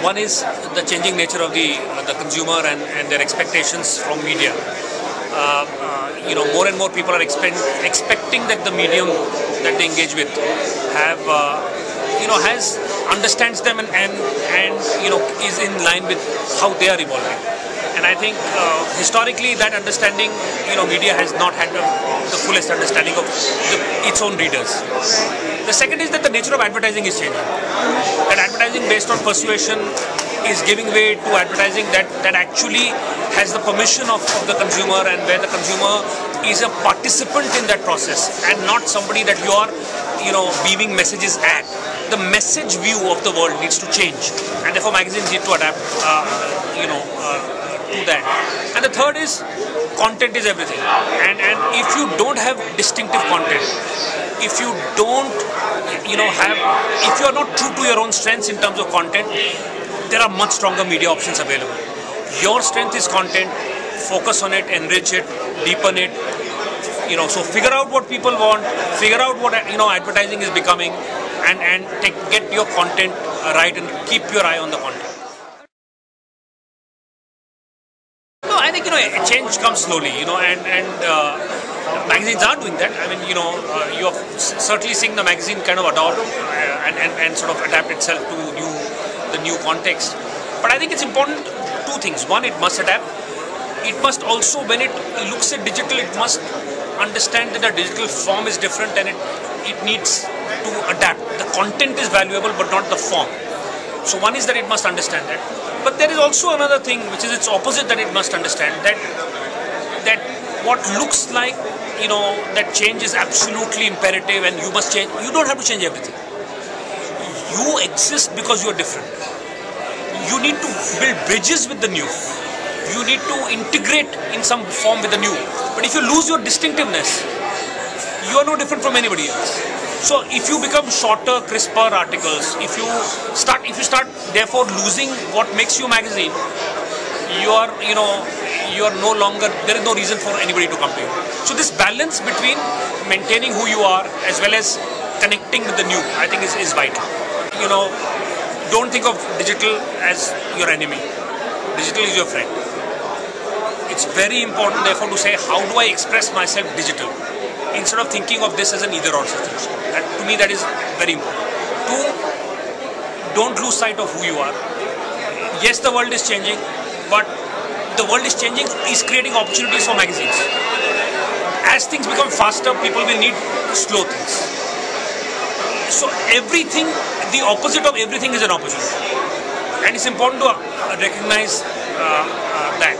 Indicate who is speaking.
Speaker 1: One is the changing nature of the consumer and their expectations from media. More and more people are expecting that the medium that they engage with understands them and is in line with how they are evolving. And I think historically that understanding, media has not had the fullest understanding of its own readers. The second is that the nature of advertising is changing. That advertising based on persuasion is giving way to advertising that actually has the permission of the consumer, and where the consumer is a participant in that process and not somebody that you are beaming messages at. The message view of the world needs to change, and therefore magazines need to adapt to that. And the third is content is everything, and if you don't have distinctive content, if you don't if you are not true to your own strengths in terms of content, there are much stronger media options available. Your strength is content. Focus on it, enrich it, deepen it. So figure out what people want, figure out what advertising is becoming, and get your content right and keep your eye on the content. No, I think change comes slowly, and magazines are doing that. I mean, you are certainly seeing the magazine kind of adopt and sort of adapt itself to the new context. But I think it's important, two things. One, it must adapt. It must also, when it looks at digital, it must understand that the digital form is different and it needs to adapt. The content is valuable, but not the form. So one is that it must understand that. But there is also another thing, which is its opposite, that it must understand that what looks like that change is absolutely imperative and you must change. You don't have to change everything. You exist because you are different. You need to build bridges with the new. You need to integrate in some form with the new. But if you lose your distinctiveness, you are no different from anybody else. So if you become shorter, crisper articles, if you start therefore losing what makes you a magazine, you are no longer, there is no reason for anybody to come to you. So this balance between maintaining who you are as well as connecting with the new, I think is vital. Don't think of digital as your enemy. Digital is your friend. It's very important therefore to say, how do I express myself digital? Instead of thinking of this as an either or situation. To me that is very important. Two, don't lose sight of who you are. Yes, the world is changing, but the world is changing is creating opportunities for magazines. As things become faster, people will need slow things. So everything, the opposite of everything is an opportunity. And it's important to recognize that.